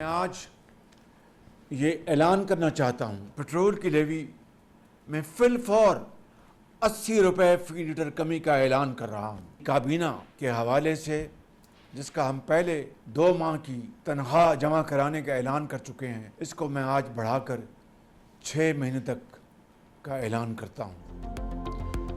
मैं आज ये ऐलान करना चाहता हूँ, पेट्रोल की लेवी में फिल फॉर 80 रुपये फी लीटर कमी का ऐलान कर रहा हूँ। काबीना के हवाले से जिसका हम पहले 2 माह की तनख्वाह जमा कराने का ऐलान कर चुके हैं, इसको मैं आज बढ़ाकर 6 महीने तक का ऐलान करता हूँ।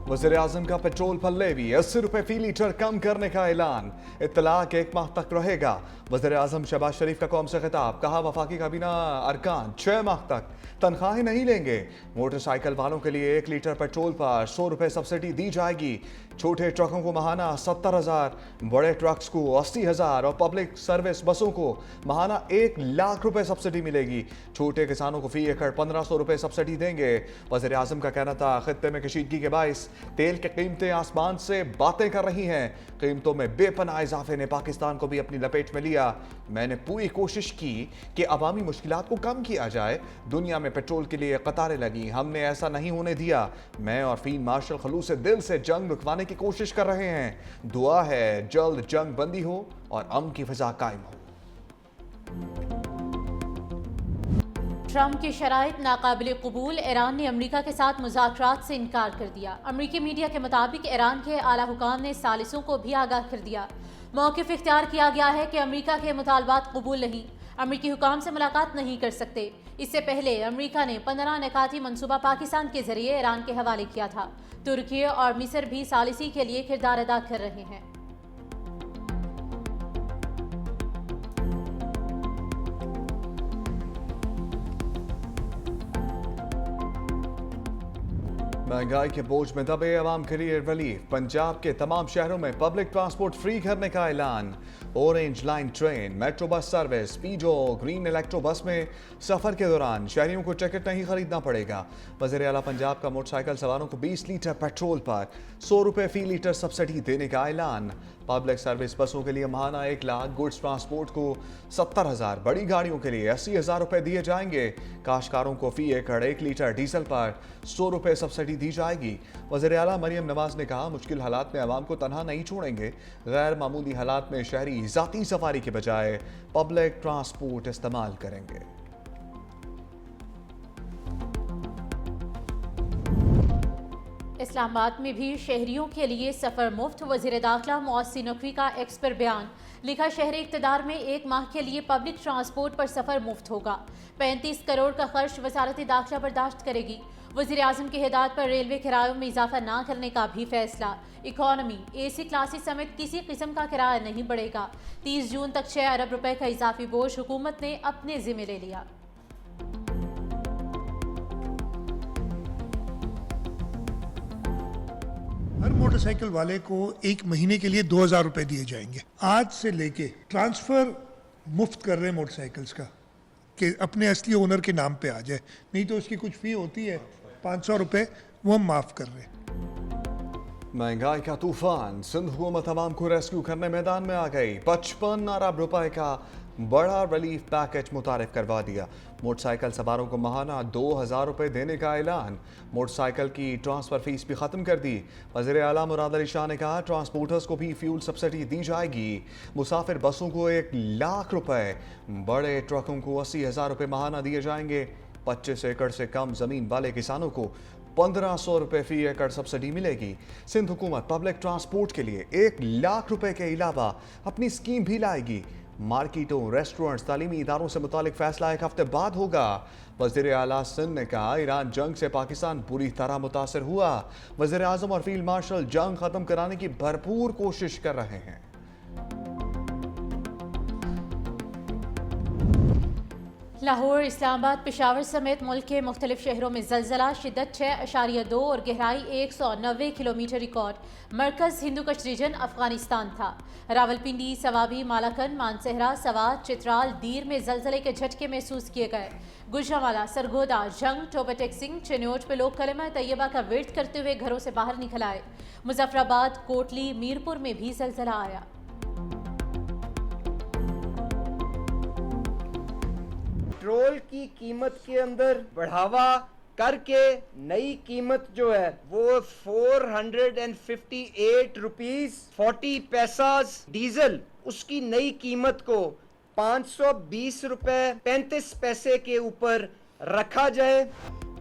वज़ीर-ए-आज़म का पेट्रोल पर लेवी 80 रुपये फी लीटर कम करने का ऐलान, इत्तलाक 1 माह तक रहेगा। वज़ीर-ए-आज़म शहबाज शरीफ का कौम से खिताब, कहा वफाकी काबीना अरकान 6 माह तक तनख्वाहें नहीं लेंगे। मोटरसाइकिल वालों के लिए 1 लीटर पेट्रोल पर 100 रुपये सब्सिडी दी जाएगी। छोटे ट्रकों को माहाना 70,000, बड़े ट्रक्स को 80,000 और पब्लिक सर्विस बसों को माहाना 1 लाख रुपए सब्सिडी मिलेगी। छोटे किसानों को फी एकड़ 1500 रुपए सब्सिडी देंगे। वज़ीर-ए-आज़म का कहना था, खित्ते में कशीदगी के बाइस तेल की कीमतें आसमान से बातें कर रही हैं। कीमतों में बेपनाह इजाफे ने पाकिस्तान को भी अपनी लपेट में लिया। मैंने पूरी कोशिश की कि अवामी मुश्किलात को कम किया जाए। दुनिया में पेट्रोल के लिए कतारें लगी, हमने ऐसा नहीं होने दिया। मैं और फील्ड मार्शल खलूस दिल से जंग रुकवाने की कोशिश कर रहे हैं। दुआ है जल्द जंग बंदी हो और अमन की फिजा कायम हो। ट्रंप की शराइत नाकाबिल कबूल, ईरान ने अमरीका के साथ मुज़ाकरात से इनकार कर दिया। अमरीकी मीडिया के मुताबिक ईरान के आला हुकाम ने सालिसों को भी आगाह कर दिया। मौक़िफ़ इख्तियार किया गया है कि अमरीका के मुतालबात कबूल नहीं, अमरीकी हुकाम से मुलाकात नहीं कर सकते। इससे पहले अमरीका ने 15 निकाती मनसूबा पाकिस्तान के जरिए ईरान के हवाले किया था। तुर्की और मिस्र भी सालिसी के लिए किरदार अदा कर रहे हैं। महंगाई के बोझ में दबे अवाम के लिए रिलीफ, पंजाब के तमाम शहरों में पब्लिक ट्रांसपोर्ट फ्री करने का ऐलान। Orange line train, metro bus service, Speedo, green electro bus में सफर के दौरान शहरियों को टिकट नहीं खरीदना पड़ेगा। वज़ीर आला पंजाब का मोटरसाइकिल सवारों को 20 लीटर पेट्रोल पर 100 रुपये फी लीटर सब्सिडी देने का ऐलान। पब्लिक सर्विस बसों के लिए माहाना 1 लाख, गुड्स ट्रांसपोर्ट को 70,000, बड़ी गाड़ियों के लिए 80,000 रुपये दिए जाएंगे। काश्तकारों को फी एकड़ 1 लीटर डीजल पर 100 रुपये सब्सिडी दी जाएगी। वज़ीर आला मरियम नवाज ने कहा, मुश्किल हालात में आवाम को तनहा नहीं छोड़ेंगे। गैर मामूली हालात में शहरी ज़ाती सफारी के बजाय पब्लिक ट्रांसपोर्ट इस्तेमाल करेंगे। इस्लामाबाद में भी शहरियों के लिए सफ़र मुफ्त, वज़ीर दाखिला मौसी नकवी का एक्स पर बयान। लिखा, शहरी इक़्तिदार में 1 माह के लिए पब्लिक ट्रांसपोर्ट पर सफ़र मुफ्त होगा। 35 करोड़ का खर्च वज़ारत दाखिला बर्दाश्त करेगी। वज़ीर आज़म की हिदायत पर रेलवे किरायों में इजाफा ना करने का भी फैसला। इकॉनमी, AC क्लासेस समेत किसी किस्म का किराया नहीं बढ़ेगा। 30 जून तक 6 अरब रुपए का इजाफी बोझ हुकूमत ने अपने ज़िम्मे ले लिया। हर मोटरसाइकिल वाले को 1 महीने के लिए 2,000 रुपए दिए जाएंगे। आज से लेके ट्रांसफर मुफ्त कर रहे हैं मोटरसाइकिल्स का, कि अपने असली ओनर के नाम पे आ जाए। नहीं तो उसकी कुछ फी होती है 500 रुपए, वो हम माफ कर रहे हैं। महंगाई का तूफान, सिंध हुकूमत अवाम को रेस्क्यू करने मैदान में आ गई। 55 अरब रुपए का बड़ा रिलीफ पैकेज मुतारिफ करवा दिया। मोटरसाइकिल सवारों को माहाना 2,000 रुपये देने का ऐलान। मोटरसाइकिल की ट्रांसफ़र फीस भी ख़त्म कर दी। वज़ीर आला मुराद अली शाह ने कहा, ट्रांसपोर्टर्स को भी फ्यूल सब्सिडी दी जाएगी। मुसाफिर बसों को 1 लाख रुपए, बड़े ट्रकों को 80,000 रुपये माहाना दिए जाएंगे। 25 एकड़ से कम ज़मीन वाले किसानों को 1500 रुपये फी एकड़ सब्सिडी मिलेगी। सिंध हुकूमत पब्लिक ट्रांसपोर्ट के लिए 1 लाख रुपए के अलावा अपनी स्कीम भी लाएगी। मार्केटों, रेस्टोरेंट्स, तालीमी इदारों से मुतालिक फैसला 1 हफ्ते बाद होगा। वज़ीर आला सिंध ने कहा, ईरान जंग से पाकिस्तान बुरी तरह मुतासर हुआ। वज़ीर आज़म और फील्ड मार्शल जंग खत्म कराने की भरपूर कोशिश कर रहे हैं। लाहौर, इस्लामाबाद, पेशावर समेत मुल्क के मुख्तलिफ शहरों में ज़लज़ला, शिद्दत 6.2 और गहराई 190 किलोमीटर रिकॉर्ड। मरकज़ हिंदू कश रीजन अफगानिस्तान था। रावलपिंडी, सवाबी, मालाकन, मानसहरा, सवात, चित्राल, दीर में ज़लज़ले के झटके महसूस किए गए। गुजरांवाला, सरगोदा, जंग, टोबटेक्सिंग, चिन्योट पे लोग कलमा तैयबा का विर्द करते हुए घरों से बाहर निकल आए। मुजफ्फराबाद, कोटली, मीरपुर में भी ज़लज़ला आया। पेट्रोल की कीमत के अंदर बढ़ावा करके नई कीमत जो है वो 458 रुपीस 40 पैसा, डीजल उसकी नई कीमत को 520 रुपए 35 पैसे के ऊपर रखा जाए।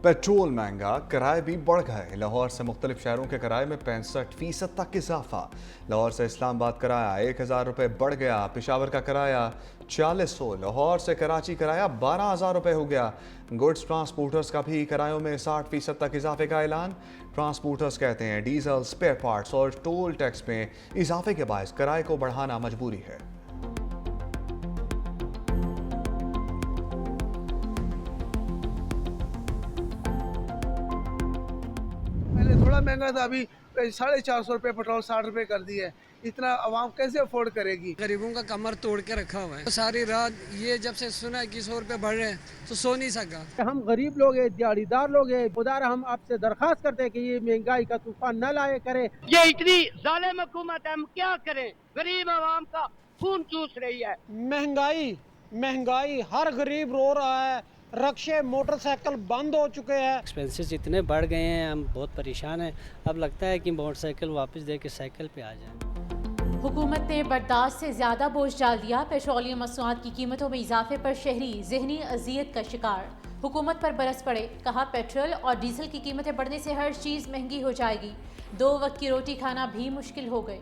पेट्रोल महंगा, किराए भी बढ़ गए। लाहौर से मुख्तलिफ शहरों के किराए में 65% तक इजाफा। लाहौर से इस्लामाबाद किराया 1000 रुपये बढ़ गया। पेशावर का किराया 4600। लाहौर से कराची किराया 12000 रुपये हो गया। गुड्स ट्रांसपोर्टर्स का भी किरायों में 60% तक इजाफे का ऐलान। ट्रांसपोर्टर्स कहते हैं डीजल, स्पेयर पार्ट्स और टोल टैक्स में इजाफे के बायस किराए को बढ़ाना मजबूरी है। पहले थोड़ा महंगा था, अभी 450 रुपये पेट्रोल 60 रुपये कर दिए है। इतना आवाम कैसे अफोर्ड करेगी? गरीबों का कमर तोड़ के रखा हुआ है। सारी रात ये जब से सुना है कि 100 रुपये बढ़ रहे हैं तो सो नहीं सका। हम गरीब लोग हैं, दिहाड़ीदार लोग हैं। खुदारा हम आपसे दरखास्त करते हैं कि ये महंगाई का तूफान न लाए करे। ये इतनी जालिम हुकूमत है, हम क्या करें? गरीब आवाम का खून चूस रही है। महंगाई हर गरीब रो रहा है। रक्शे मोटरसाइकिल बंद हो चुके हैं। एक्सपेंसेस इतने बढ़ गए हैं, हम बहुत परेशान हैं। अब लगता है कि मोटरसाइकिल वापस दे के साइकिल पे आ जाए। हुकूमत ने बर्दाश्त से ज़्यादा बोझ डाल दिया। पेट्रोलियम मसनूआत की कीमतों में इजाफे पर शहरी ज़हनी अजियत का शिकार। हुकूमत पर बरस पड़े, कहा पेट्रोल और डीजल की कीमतें बढ़ने से हर चीज़ महंगी हो जाएगी। 2 वक्त की रोटी खाना भी मुश्किल हो गई।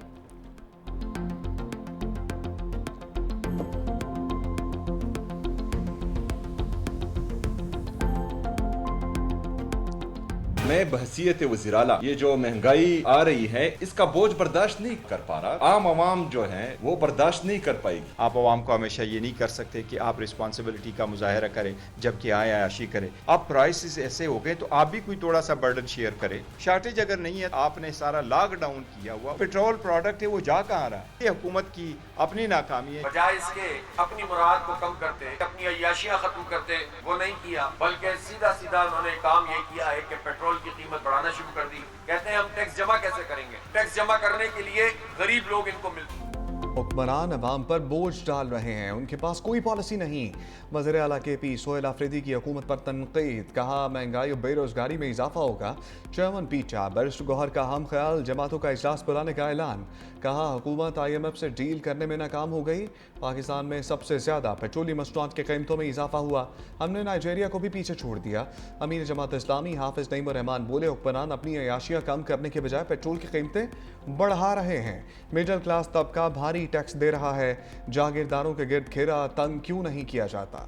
मैं बहसियत वज़ीर-ए-आला ये जो महंगाई आ रही है इसका बोझ बर्दाश्त नहीं कर पा रहा। आम आवाम जो है वो बर्दाश्त नहीं कर पाएगी। आप आवाम को हमेशा ये नहीं कर सकते कि आप रिस्पॉन्सिबिलिटी का मुजाहरा करें जबकि आए आयाशी करें। अब प्राइसेस ऐसे हो गए तो आप भी कोई थोड़ा सा बर्डन शेयर करें। शॉर्टेज अगर नहीं है, आपने सारा लॉकडाउन किया हुआ पेट्रोल प्रोडक्ट है, वो जा कहाँ रहा? ये हुकूमत की अपनी नाकामी है। बजाय इसके अपनी मुराद को कम करते, अपनी अय्याशियां खत्म करते, वो नहीं किया, बल्कि सीधा सीधा उन्होंने काम ये किया है कि पेट्रोल की कीमत बढ़ाना शुरू कर दी। कहते हैं हम टैक्स जमा कैसे करेंगे? टैक्स जमा करने के लिए गरीब लोग इनको मिलते। हुक्मरान अवाम पर बोझ डाल रहे हैं, उनके पास कोई पॉलिसी नहीं। वज़ीर आला KP सोहेल आफरीदी की हुकूमत पर तनकीद, कहा महंगाई और बेरोजगारी में इजाफा होगा। चेयरमैन पीटा बैरिस्टर गौहर का हम ख्याल, जमातों का इजलास बुलाने का ऐलान। कहा हुकूमत IMF से डील करने में नाकाम हो गई। पाकिस्तान में सबसे ज़्यादा पेट्रोलियम मसनूआत के कीमतों में इजाफा हुआ, हमने नाइजीरिया को भी पीछे छोड़ दिया। अमीर जमात इस्लामी हाफिज नईमुर रहमान बोले हुक्मरान अपनी अयाशियाँ कम करने के बजाय पेट्रोल की कीमतें बढ़ा रहे हैं। मिडिल क्लास तबका भारी टैक्स दे रहा है, जागीरदारों के गिर्द घेरा तंग क्यों नहीं किया जाता?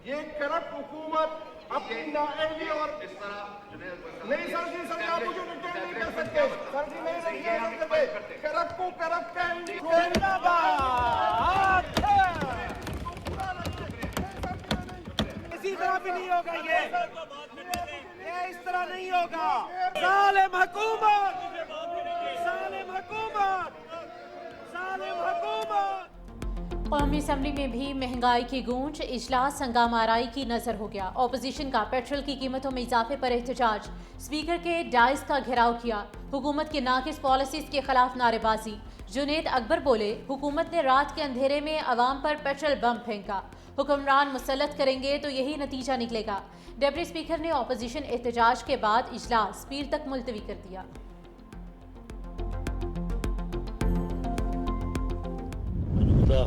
ये करप्ट हुकूमत अपनी नाअहली और इस तरह नहीं सर जी, सर आप मुझे डिटेल नहीं कर सकते सर जी, नहीं कर सकते। करप्ट को करप्ट कहेंगे। इसी तरह भी नहीं होगा, ये इस तरह नहीं होगा। जालिम हुकूमत, जालिम हुकूमत, जालिम हुकूमत। कौमी असम्बली में भी महंगाई की गूंज, इजलास हंगामा आराई की नजर हो गया। ऑपोजिशन का पेट्रोल की कीमतों में इजाफे पर एहतजाज, स्पीकर के डाइस का घेराव किया। हुकूमत की नाकिस पॉलिसीज के खिलाफ नारेबाजी। जुनेद अकबर बोले हुकूमत ने रात के अंधेरे में अवाम पर पेट्रोल बम फेंका, हुक्मरान मुसल्लत करेंगे तो यही नतीजा निकलेगा। डिप्टी स्पीकर ने ऑपोजिशन एहतजाज के बाद इजलास पीर तक मुलतवी कर दिया।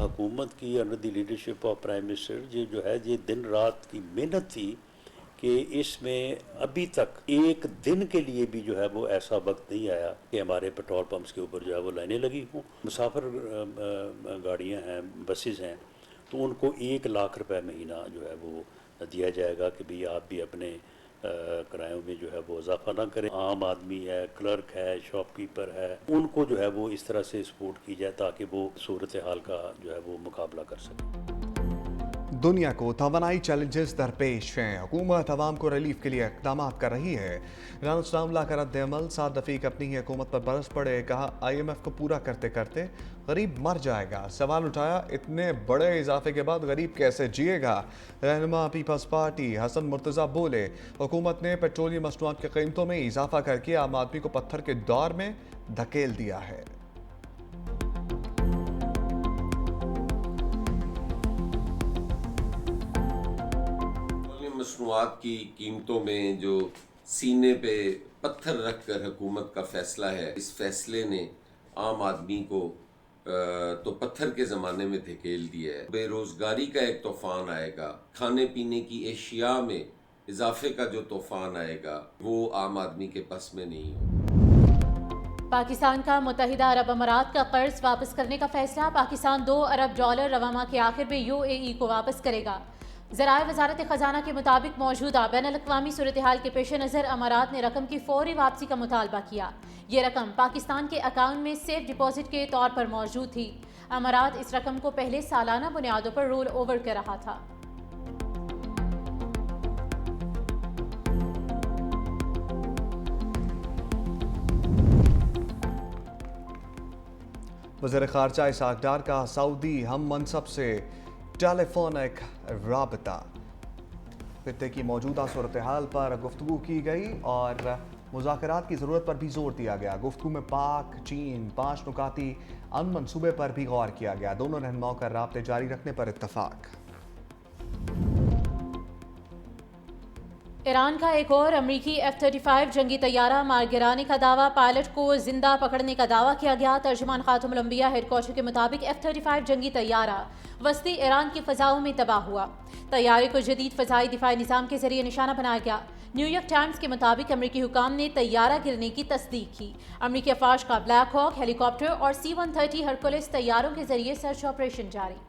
हुकूमत की under the leadership of prime minister ये जो है ये दिन रात की मेहनत थी कि इसमें अभी तक एक दिन के लिए भी जो है वो ऐसा वक्त नहीं आया कि हमारे पेट्रोल पंप्स के ऊपर जो है वो लाइनें लगी हों। मुसाफिर गाड़ियां हैं, बसेस हैं, तो उनको 1 लाख रुपए महीना जो है वो दिया जाएगा कि भाई आप भी अपने किरायों में जो है वो इजाफा ना करें। आम आदमी है, क्लर्क है, शॉपकीपर है, उनको जो है वो इस तरह से सपोर्ट की जाए ताकि वो सूरत हाल का जो है वो मुकाबला कर सकें। दुनिया को तवानाई चैलेंजेस दरपेश हैं, हुकूमत अवाम को रिलीफ के लिए इक़दाम कर रही है। ईरान का रद्द अमल, साद रफ़ीक अपनी ही हुकूमत पर बरस पड़े, कहा IMF को पूरा करते करते गरीब मर जाएगा। सवाल उठाया इतने बड़े इजाफे के बाद गरीब कैसे जिएगा? रहनुमा पीपल्स पार्टी हसन मुर्तज़ा बोले हुकूमत ने पेट्रोलियम मसनूआत की कीमतों में इजाफा करके आम आदमी को पत्थर के दौर में धकेल दिया है। मसनूआत की कीमतों में जो सीने पे पत्थर रख कर हुकूमत का फैसला है, इस फैसले ने आम आदमी को तो पत्थर के ज़माने में धकेल दिया है। बेरोज़गारी का एक तूफ़ान आएगा, खाने पीने की एशिया में इजाफे का जो तूफ़ान आएगा वो आम आदमी के बस में नहीं हो। पाकिस्तान का मुत्तहिदा अरब अमारात का कर्ज वापस करने का फैसला। पाकिस्तान $2 अरब रवा माह के आखिर में UAE को वापस करेगा। ज़राए वजारत ख़जाना के मुताबिक मौजूदा बैनुल-अक़वामी सूरत हाल के पेश नज़र अमारात ने रकम की फौरी वापसी का मुतालबा किया। ये रकम पाकिस्तान के अकाउंट में सेफ डिपॉजिट के तौर पर मौजूद थी। अमारात इस रकम को पहले सालाना बुनियादों पर रोल ओवर कर रहा था। वज़ीर ख़ारजा इसहाक़ डार का सऊदी हम मनसब से टेलीफोनिक राबता। खित्ते की मौजूदा सूरत हाल पर गुफ्तगू की गई और मुज़ाकरात की ज़रूरत पर भी जोर दिया गया। गुफ्तगू में पाक चीन 5 नुकाती अमन मंसूबे पर भी गौर किया गया। दोनों रहनुमाओं का राब्ते जारी रखने पर इत्तफाक। ईरान का एक और अमरीकी F-35 जंगी तैयारा मार गिराने का दावा। पायलट को जिंदा पकड़ने का दावा किया गया। तर्जुमान खातुमुल अंबिया हेडक्वार्टर के मुताबिक F-35 जंगी तैयारा वस्ती ईरान की फ़ज़ाओं में तबाह हुआ। तैयारे को जदीद फ़ज़ाई दिफाई निज़ाम के जरिए निशाना बनाया गया। न्यूयॉर्क टाइम्स के मुताबिक अमरीकी हुकाम ने तैयारा गिरने की तस्दीक की। अमरीकी अफवाज का ब्लैक हॉक हेलीकॉप्टर और C-130 हरकुलिस तैयारों के जरिए सर्च ऑपरेशन जारी।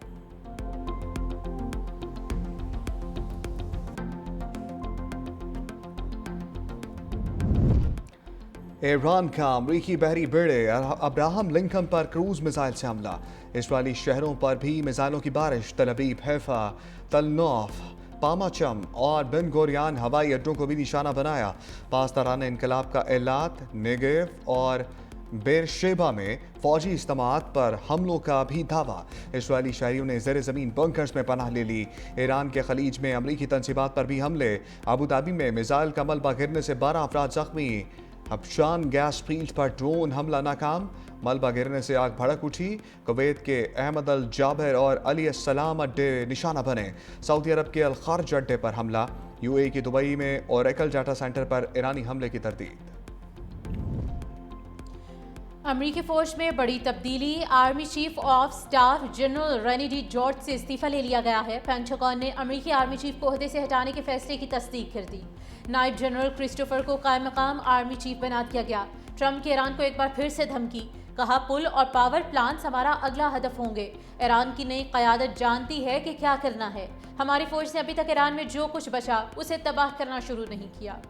ईरान का अमरीकी बहरी बेड़े अब्राहम लिंकन पर क्रूज मिसाइल से हमला। इस्राएली शहरों पर भी मिसाइलों की बारिश। तल अबीब, हैफा, तलनौफ, पामाचम और बिन गोरियान हवाई अड्डों को भी निशाना बनाया। पासदारान इनकलाब का एलात, नेगेव और बेरशेबा में फौजी इज्तिमात पर हमलों का भी दावा। इस्राएली शहरियों ने ज़ेर ज़मीन बंकर्स में पनाह ले ली। ईरान के खलीज में अमरीकी तंसीबात पर भी हमले। अबू धाबी में मिसाइल का मलबा गिरने से 12 अफराद जख्मी। हबशान गैस फील्ड पर ड्रोन हमला नाकाम। मलबा गिरने से आग भड़क उठी। कुवैत के अहमद अल जाबिर और अली अस्सलाम अड्डे निशाना बने। सऊदी अरब के अल खर्ज अड्डे पर हमला। UAE के दुबई में ओरेकल डाटा सेंटर पर ईरानी हमले की तरदीद। अमरीकी फौज में बड़ी तब्दीली। Army chief of staff general rainy D George से इस्तीफा ले लिया गया है। पेंटागन ने अमरीकी आर्मी चीफ को ओहदे से हटाने के फैसले की तस्दीक कर दी। नायब जनरल क्रिस्टोफर को कायम मकाम आर्मी चीफ बना दिया गया। ट्रंप के ईरान को एक बार फिर से धमकी। कहा पुल और पावर प्लांट्स हमारा अगला हदफ होंगे। ईरान की नई क़यादत जानती है कि क्या करना है। हमारी फौज ने अभी तक ईरान में जो कुछ बचा उसे तबाह करना शुरू नहीं किया।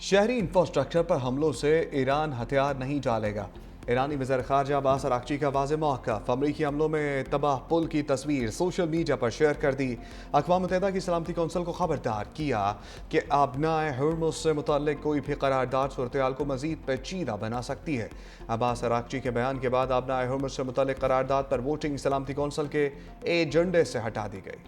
शहरी इंफ्रास्ट्रक्चर पर हमलों से ईरान हथियार नहीं डालेगा। ईरानी वज़ीर ख़ारजा अब्बास अराग़ची का वाज़ेह मौक़िफ़। अमरीकी हमलों में तबाह पुल की तस्वीर सोशल मीडिया पर शेयर कर दी। अक़वाम मुत्तहिदा की सलामती कौंसिल को खबरदार किया कि अबनाए हुर्मुज़ से मुतल्लिक़ कोई भी करारदाद सूरत-ए-हाल को मज़ीद पेचीदा बना सकती है। अब्बास अराग़ची के बयान के बाद अबनाए हुर्मुज़ से मुतल्लिक़ करारदाद पर वोटिंग सलामती कौंसिल के एजेंडे से हटा दी गई।